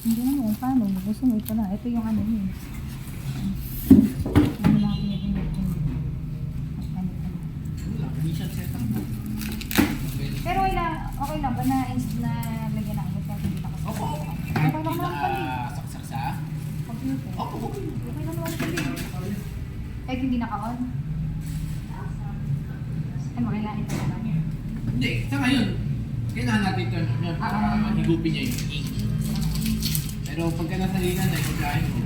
Hindi naman kung paano. Gusto mo ito na. Ito yung ano yun. Hindi mga pinipinip ko. Hindi siya set up na. Pero okay lang ba na lagyan na agad kahit hindi nakasakit? Opo. Okay lang naman pala. Saksak sa? Computer. Opo. Okay lang naman pala. Kahit hindi naka-on. Ano, kailangan ito na lang. Hindi. Sa ngayon, kailangan natin ito niya para higupin niya yung ink. Pero pagka nasa linan na, ipagkain mo.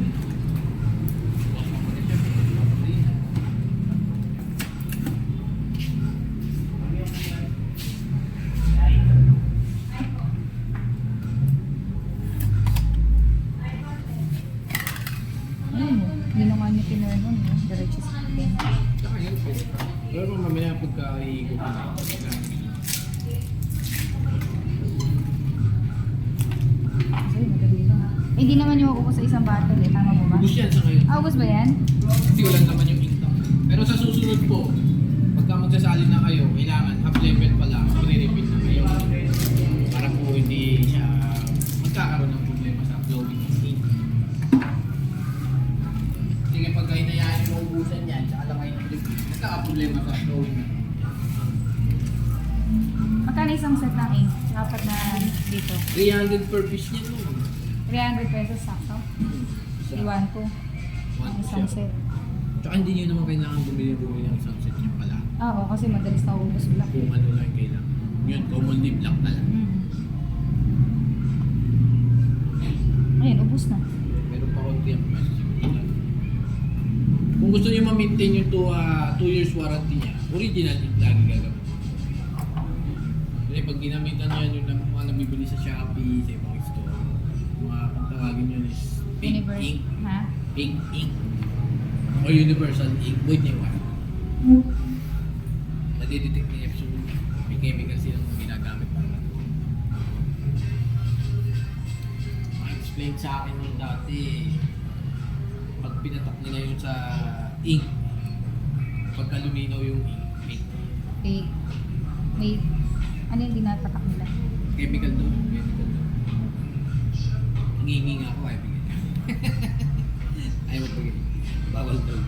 Hindi naman niya pinurnon. Diretso sa akin. Saka yun, pero mamaya pagka higupin na, Kasi madali lang. Eh, hindi naman yung ako sa isang bottle eh. Tama mo ba? ubus yan sa ngayon. Ubus ba yan? Kasi wala naman yung ink tank. Pero sa susunod po, pagka magsasali na kayo, kailangan half level pala, i-repeat na kayo. Para po hindi siya magkakaroon ng problema sa flowing ng ink. Sige, pagka hinayaan yung ubusan yan, tsaka lang kayo ng liquid, magkakaproblema sa flowing ng ink. Magkano isang set ng ink? Apat na dito. 300 per piece niya no? 300 pesos sakto. Iwan ko. Ang isang set. Tsaka hindi nyo naman kailangan bumili ng isang set niya pala. Oo, kasi madalas na ubus black. Kung ano lang kailangan. Yun, commonly black na lang. Ayun, ubus na. Meron pa konti ang message. Kung gusto niyo ma-maintain yung 2 years warranty niya, original yung lagi gagawin. Kasi pag ginamitan niya yung mga nabibili sa Shopee, sa ibang store, mga kung tawagin yun is pink Universe. ink, Ha? pink ink, or universal ink, void niya yung nadidetect niya yung may chemical silang ginagamit para ma-explain sa akin nung dati pag pinatak nila yun sa ink pagka luminaw yung ink May ano yung dinapatak nila? chemical doon nangingi nga ako ayaw mo pag bawal doon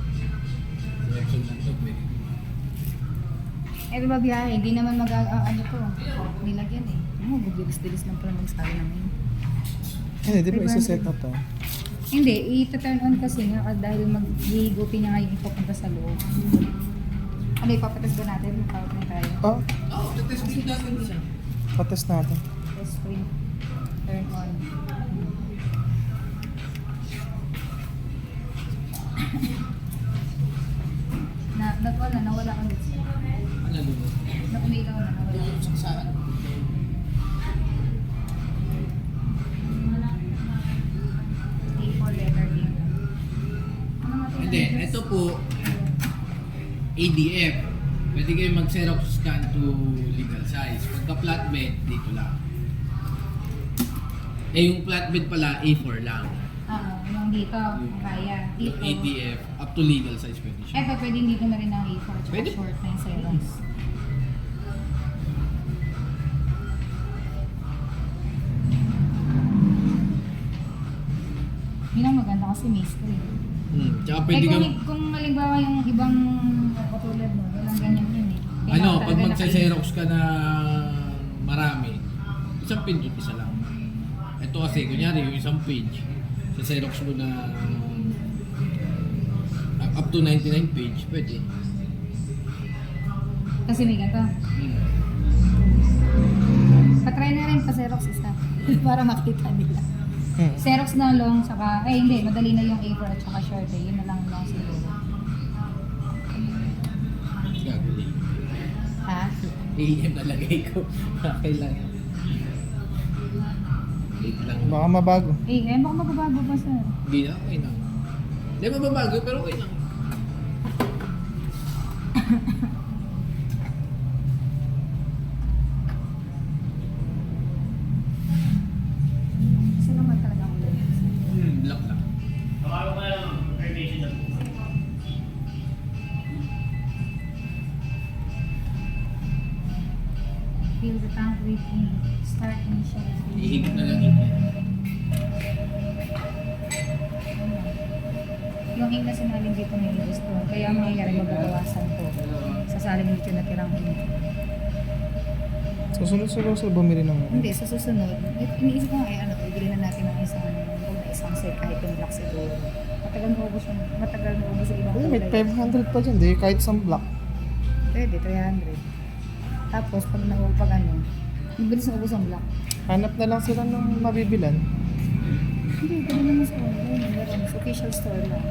selection lang to pwede. Eh, diba biyahe? Hindi naman ano to. Nilagyan eh. Oh, bugilis-dilis lang pala magsabi namin. Hindi, di ba isa-set up to? Hindi, i-turn on kasi nga dahil mag-higupin niya nga yung ipapunta sa loob. Ano, ipapatas ba natin? Tawag na tayo. Oh, Oo, test mo natin siya. patest natin. Test screen. Turn on. Nawala ulit siya. Ano doon? Umilaw na, nawala. Saan? A4 letter D. Ano nga Hindi, ito po ADF. Pwede kayo mag-Xerox scan to legal size. Pagka flatbed, dito lang. Eh yung flatbed pala, A4 lang. Yung dito, kaya. Yung Dito. ADF, up to legal size pwede siya. Eto, pwedeng dito na rin ang A4 tsaka Pwede. short na yung Xerox. Yun ang maganda kasi mystery. Tsaka pwede ka... Kung halimbawa yung ibang katulad mo, walang ganyan yun eh. Kailangan Ano, pag talaga magsa-Xerox ka na marami, isang pindot isa lang. Ito kasi, kunyari yung isang page, sa Xerox mo na up to 99 page, pwede. Kasi may ganito. Patry na rin pa Xerox isa para makita nila. Xerox na long, saka, hindi, madali na yung A4 at saka short eh. Yun na lang long siguro. Gagawin. Ha? AM nalagay ko. Kailangan. Wait lang. Baka mabago. Baka magbabago pa sir. Hindi na, okay lang. Hindi mababago, pero okay lang. Kasi naman talaga ako yun. Black lang. Fill the tank with ink. Start initial. Ihigit na lang yun. ink na sinalin dito may gusto. Kaya ang mangyayari mababawasan ko. Sasalin dito na tirang ink. Susunod sila bumili ng... Hindi, sa susunod, iniisip ko nga bibili na natin ng isang set kahit yung black siguro. Matagal na ubos yung ibang Uy, may kulay. 500 pa dyan, di kahit isang black. Pwede, 300. Tapos pag mabilis na ubos ang black. Hanap na lang sila ng mabibilan. Hindi, pwede naman sa online. Meron, sa official store lang.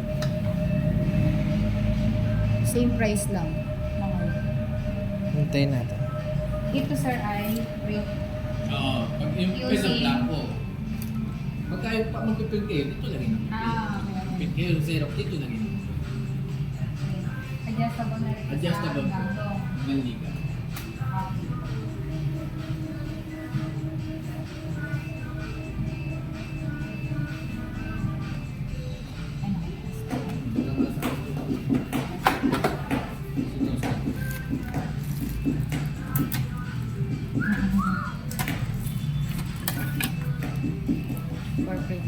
Same price lang. Mga Hintayin natin. ito sir ay print. Oo. Pag yung Using- pwede black po. Pagka yung magpipil kayo, dito lang yun. Okay. Pil kayo, Xerox, dito lang yun. Adjustable na rin. Adjustable po. Ganto. Ng liga. For print.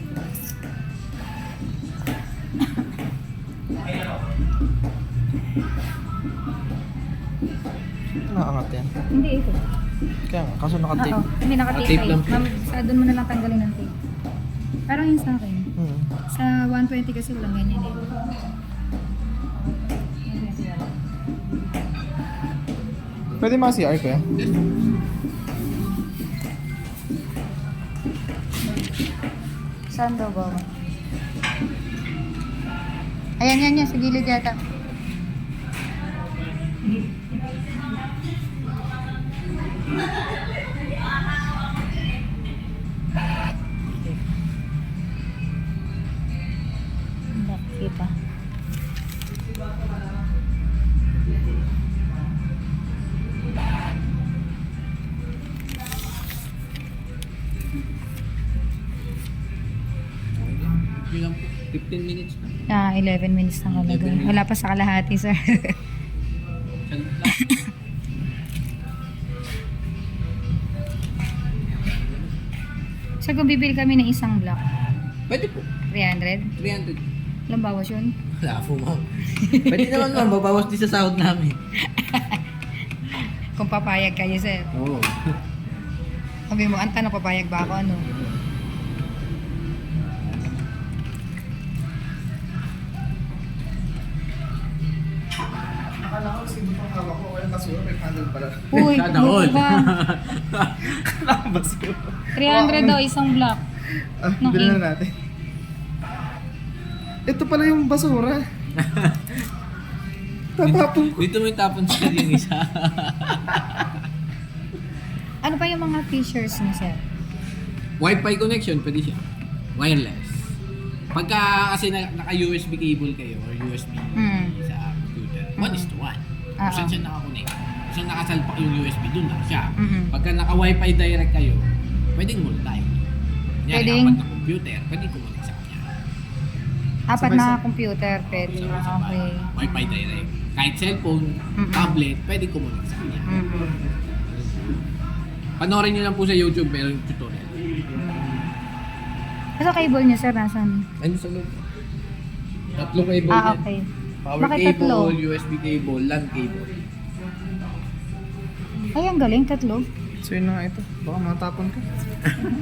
Nakaangat yan. Hindi ito. Kaya nga, kaso nakatape. Oo, hindi Naka-tape nakatape. lang. Ma'am, sa doon mo na lang tanggalin ng tape. Parang yun sa akin. Hmm. Sa 120 kasi walang ganyan eh. 120 wala. Pwede mga CR ko yan? Saan daw ba? Ayan, yan. Sa gilid yata. Nakikita. Yun lang po. 15 minutes na. 11 minutes na kalagay. 11 minutes. Wala pa sa kalahati, sir. Salit lang. Sir, kung bibili kami ng isang block, Pwede po. 300? 300. Ilang bawas yun? Wala po, ma'am. Pwede naman, ma'am. Babawas din sa sahod namin. Kung papayag kayo, sir. Oo. Sabi mo, Anta, papayag ba ako, ano? Akala ko kasi itong hawak ko, walang kasura, may handle pala. Uy, Sana all. ba? Akala ko basura. 300 daw, isang block. Bili na natin. Ito pala yung basura. Tatapon ko. Dito may tapon sa yung isa. Ano pa yung mga features niya, sir? Wi-Fi connection, pwede siya. Wireless. Pagka kasi naka-USB cable kayo or USB sa computer, 1:1. Kung saan siya nakakonect. Kung saan nakasalpak yung USB, dun na siya. Pagka naka-Wi-Fi direct kayo, pwedeng multi. Kunyari, Pwedeng- apat na computer, pwedeng connect sa kanya. Apat Sabay- na computer, pwede. Sabay-sabay. Okay. Wi-Fi direct. Kahit cellphone, tablet, pwedeng connect sa kanya. Panoorin nyo lang po sa YouTube, meron yung tutorial. Kasi cable niya, sir, nasan? Ano sa loob? Tatlong cable yan. Okay. Power Bakit cable, tatlo? USB cable, LAN cable. Ay, ang galing, tatlo. So yun na nga ito. Baka matapon ka.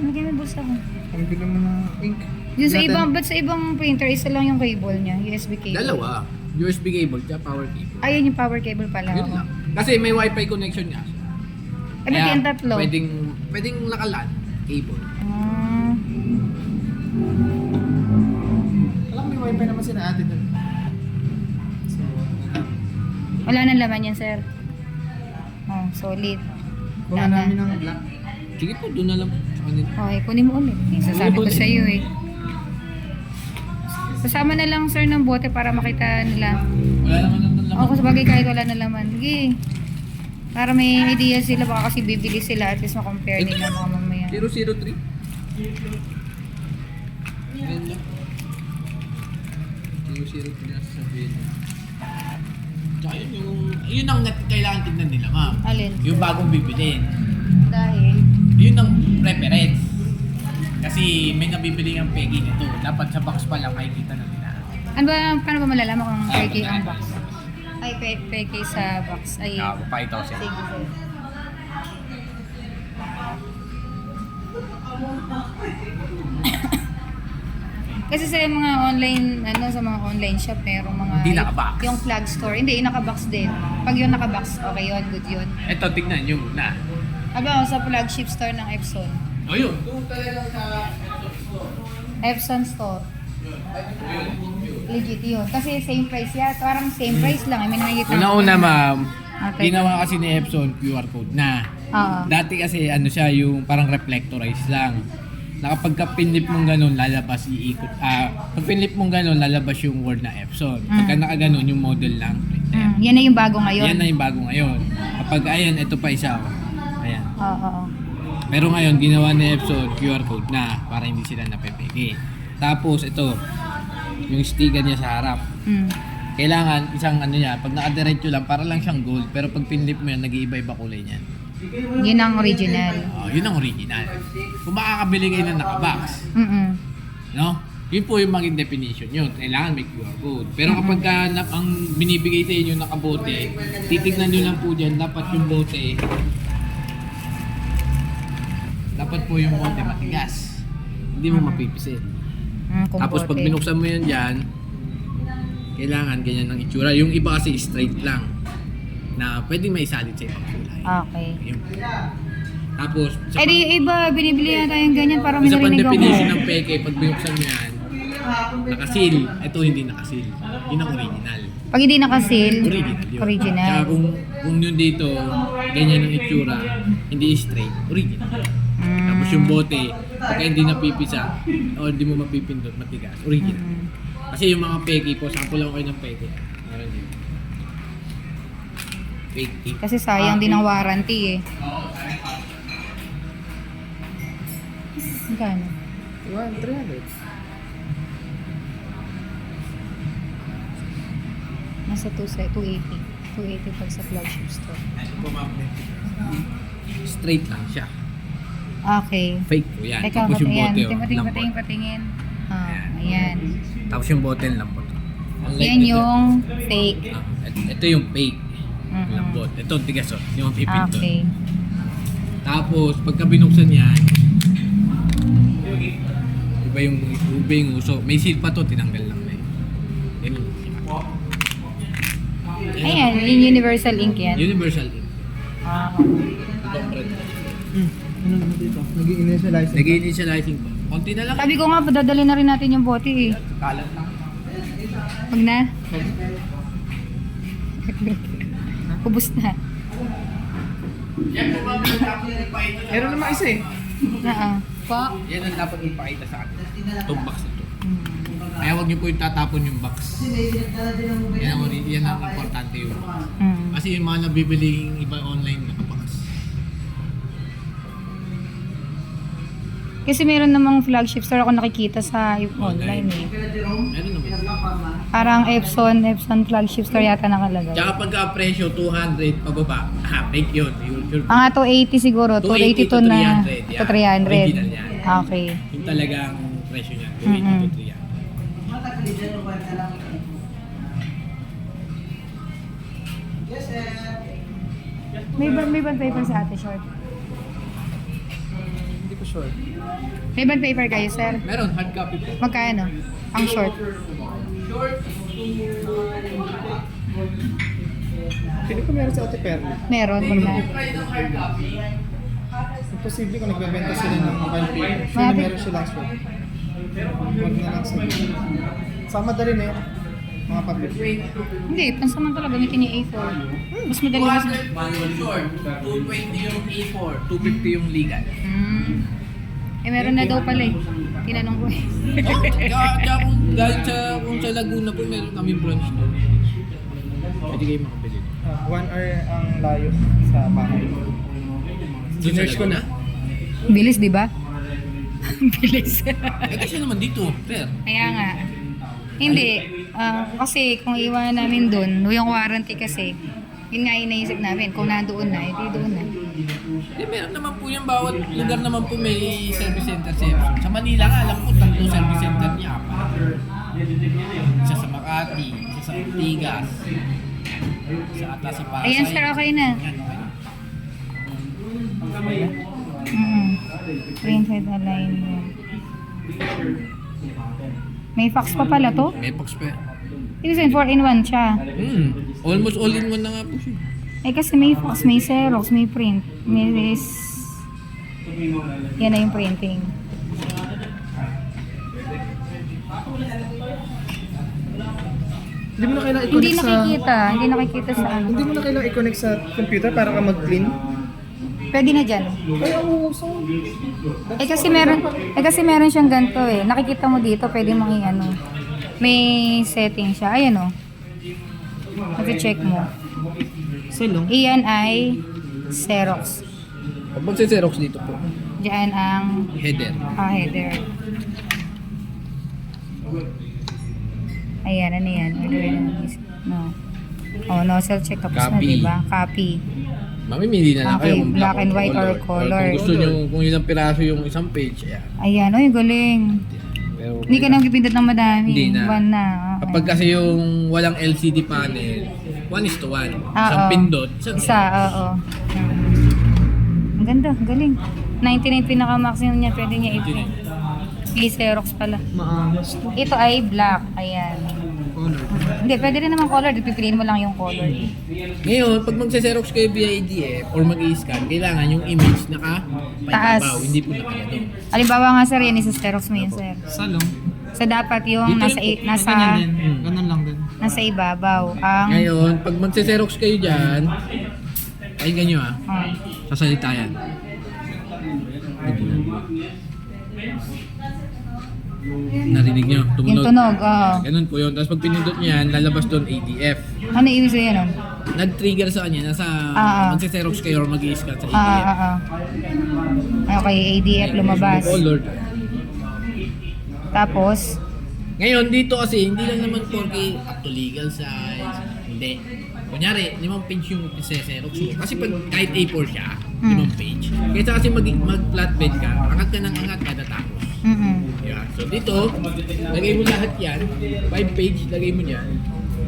Nagyan mo bulsa ko. Ang bili mo ng ink. Yung sa Natin- ibang, ba't sa ibang printer, isa lang yung cable niya, USB cable. Dalawa. USB cable, tsaka power cable. Ayun yung power cable pala. Yun lang. Kasi may wifi connection nga. Eh, ba't yung tatlo? Pwedeng naka-LAN cable. Ah, Alam may wifi naman sila ate dun. So, wala nang laman yan, sir. Oh, solid. kuha Wala namin na. ng black. Sige po, doon na lang. Sa kanila. Okay, kunin mo ulit. Sasabi ko sa iyo eh. Kasama na lang, sir, ng bote para makita nila. Wala naman nandun lang. Ako sa bagay kahit wala na laman. Sige. Para may idea sila, baka kasi bibili sila at least ma-compare nila mga mamaya. 003. Yan lang. 003 na sasabihin. Tsaka yun ang kailangan tignan nila, ma'am. Alin? Yung bagong bibilin. Dahil, Yun ang preference. Kasi may nabibili ang pegi nito. Dapat sa box pa lang makikita na nila. Ano ba, paano ba malalaman kung peke ang box? Ay, peke sa box. Ay, Papakita ko sige, sa'yo. sige. Kasi sa mga online, sa mga online shop, merong mga... Hindi naka-box. Yung flag store. Hindi, yung naka-box din. Pag yung naka-box, okay yun, good yun. Ito, tignan nyo muna. Aba, sa flagship store ng Epson. O yun. Doon talaga sa Epson store. Legit yun. Kasi same price yan. Parang same price lang. I mean, nakikita Una-una ma'am, Okay. ginawa kasi ni Epson QR code na. Oo. Dati kasi ano siya, yung parang reflectorize lang. Na kapag pinlip mong ganun, lalabas iikot. Pag pinlip mong ganun, lalabas yung word na Epson. Pagka nakaganon, yung model lang. Yan na yung bago ngayon. Yan na yung bago ngayon. Kapag ayan, ito pa isa. Oh. Ayan. Oo. Pero ngayon, ginawa ni Epson QR code na para hindi sila napepeke. Tapos ito, yung sticker niya sa harap. Mm. Kailangan isang ano niya, pag nakadiretso lang, para lang siyang gold. Pero pag pinlip mo yan, nag-iiba-iba kulay niyan. Yun ang original. Yun ang original. Kung makakabili kayo ng naka-box, Mm-mm. no? Yun po yung maging definition yun. Kailangan may QR code. Pero kapag ang binibigay sa inyo nakabote, titignan nyo lang po dyan, dapat yung bote, dapat po yung bote matigas. Hindi mo mapipisit. Tapos pag Kumbote. binuksan mo yan dyan, kailangan ganyan ng itsura. Yung iba kasi straight lang, na pwedeng may salit sa ibang kulay. Okay. Yun. Tapos, Eh di iba, binibili na tayong ganyan para may sa narinig ako. definition ng peke, pag binuksan mo yan, nakasil. Ito hindi nakasil. Yun ang original. Pag hindi nakasil, Original yun. original. Tsaka kung yun dito, ganyan ang itsura, hindi straight, original. Tapos yung bote, pagka hindi napipisa, o hindi mo mapipindot, matigas, original. Kasi yung mga peke po, sample lang kayo ng peke. Meron din. Fake. Kasi sayang din ang warranty eh. Magkano? 300. Nasa 280. 280 pag sa flagship store. Ito po ma'am. Straight lang siya. Okay. Fake po yan. Teka, Tapos yung bote, patingin. lambot. Ayan. Tapos yung bote, lambot. Unlike Yan ito, yung fake. ito yung fake. Lambot. Ito, tigas oh. Yung pipindot. Okay. Tapos, pagka binuksan yan, iba yung uso. May seal pa to, tinanggal lang na yun. Yan yung Ayan, yung universal ink yan. Universal ink. Ano naman dito? Nag-i-initialize. Nag-i-initializing pa. Konti na lang. Sabi ko nga, padadali na rin natin yung bote eh. Kalat lang. Huwag na. Ubus na. Yan po ba, ipakita sa Meron naman isa eh. Po? Yan ang dapat ipakita sa atin. Itong box na to. Kaya huwag niyo po yung tatapon yung box. Yan ang importante yung box. Kasi yung mga nabibiling iba online nakabox. Kasi meron namang flagship store ako nakikita sa online eh. Meron naman. Parang Epson flagship store yata nakalagay. Tsaka pagka presyo 200 pababa, fake yun. Mga 280 siguro, 280 to na 300, to 300. Original yan. Okay. Yung talagang presyo niya, 280 to 300. May bond paper sa ate, short. Hindi ko sure. May bond paper kayo, sir? Meron, hard copy po. Magkano? Ang short. Pili ko meron sa Ate Perla. Meron, wag na. Imposible kung nagbebenta sila ng mobile paper. Sure na Malapit. meron silang sure. Huwag na lang sa sa madali na yun. Mga papel. Hindi, pansamantala gamitin yung A4. Mas madali mas... 200 yung short, 220 yung A4, 250 yung legal. Eh, meron na daw pala eh. Tinanong ko eh. Kaya kung sa Laguna po meron kami branch doon. Pwede kayo makabili. 1 hour ang layo sa bahay. Ginerge ko na. Bilis, di ba? Bilis. Kasi naman dito, fair. Kaya nga. Hindi. Kasi kung iwan namin doon, yung warranty kasi, yun nga yung naisip namin. Kung nandoon na, hindi doon na. Meron naman po yung bawat lugar naman po may service center sa Epson. Sa Manila nga, alam ko, 3 service center niya pa. isa sa Makati, isa sa Ortigas, isa ata sa Pasay. Ayan sir, okay na. Yan, okay na. Printed alignment. May fax pa pala to? May box pa yan. Ibig sabihin 4-in-1 siya. Almost all in one na nga po siya. Eh kasi may fax, may Xerox, may print. May yan na yung printing. Hindi mo na kailangan Hindi i-connect sa... hindi nakikita sa ano. Hindi mo na kailangan i-connect sa computer para ka mag-clean. Pwede na dyan. Kaya oo, so... Eh kasi meron siyang ganito eh. Nakikita mo dito, pwede mong i-ano. May setting siya. Ayan o. Mag-check mo. Salong. Iyan ay Xerox. Pag magse-Xerox dito po, Diyan ang header. header. Ayan, ano yan? No. Oh, nozzle check. Tapos na, Copy. diba? Copy. Mamimili na lang Okay, kayo kung black and white or color. Kung gusto nyo, kung ilang piraso yung isang page, ayan. Ayan, oy, galing. Pero, Hindi ka nang pipindot ng madami. Hindi na. One na. Okay. Kapag kasi yung walang LCD panel, 1:1. Isang Oo. pindot, isang Isa, oo. Ang ganda, galing. 99 pinaka-maximum niya, pwede niya i-Xerox pala. Maangas to. Ito ay black, ayan. Color. Hindi, pwede rin naman color, pipiliin mo lang yung color. Ngayon, pag magse-Xerox kayo via ADF or mag-i-scan, kailangan yung image Taas. naka-paibabaw, hindi po nakagano. Halimbawa nga sir, yan isa Xerox mo yun sir. Salong. So dapat yung Dito nasa Ganyan din. Ganun lang din. nasa ibabaw. Ang Ngayon, pag magse-Xerox kayo dyan, ay ganyo oh, sasalita yan. Narinig nyo? yung Tumunog. tunog, oo. Ganun po yun. Tapos pag pinindot nyo yan, lalabas doon ADF. Ano ibig sabihin nun? Nag-trigger sa kanya, nasa magse-Xerox kayo or mag-i-scan sa ADF. Okay, ADF lumabas. Color. Tapos, Ngayon, dito kasi, hindi lang naman 4K up to legal size. Hindi. Kunyari, 5 page yung Xerox mo. Kasi pag kahit A4 siya, 5 page. Kaysa kasi mag-flatbed ka, angat ka ng angat kada tapos. Yeah. So dito, lagay mo lahat yan. 5 page, lagay mo yan.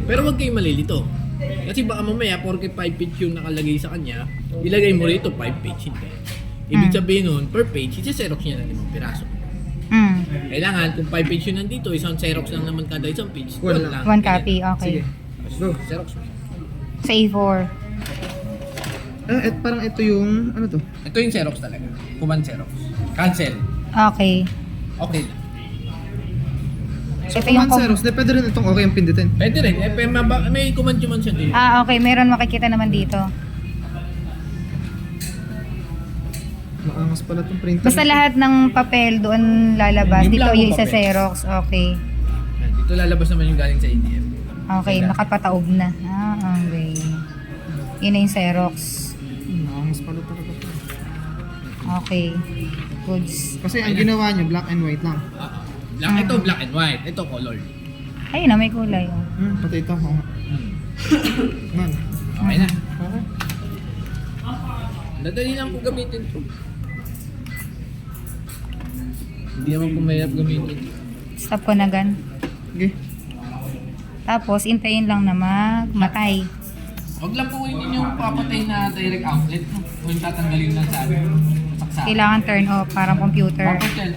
Pero huwag kayong malilito. Kasi baka mamaya, 4K 5 page yung nakalagay sa kanya, ilagay mo rito 5 page. Hindi. Ibig sabihin nun, per page, Xerox niya ng 5 piraso. Kailangan, kung 5 page yun nandito, isang Xerox lang naman kada isang page. One One lang. one copy, okay. Go. Xerox mo. Sa A4. Parang ito yung, ano to? Ito yung Xerox talaga. Command Xerox. Cancel. Okay. Okay lang. So, Ito yung command Xerox, pwede rin itong okay yung pindutin. Pwede rin. May command command siya din. Okay. Meron makikita naman dito. Maangas pala itong printer. Basta lahat ng papel doon lalabas. Yung Dito blanco yung isa papel. Xerox. Okay. Yan, dito lalabas naman yung galing sa ATM. Okay. Nakapataob na. Okay. Yun na yung Xerox. Maangas pala talaga ito. Okay. Goods. Kasi ang ginawa niyo, black and white lang. Ito black and white. Ito color. Ayun na, may kulay. Oh. Pati ito. Oo nga. Man. Okay na. Okay. Dadali lang po gamitin to. Hindi naman po mahirap gamitin. Stop ko na gan. Okay. Tapos, intayin lang na magmatay. Huwag lang po yun yung papatay na direct outlet. Kung tatanggalin lang sa saksa. Kailangan turn off, parang computer. Papatay.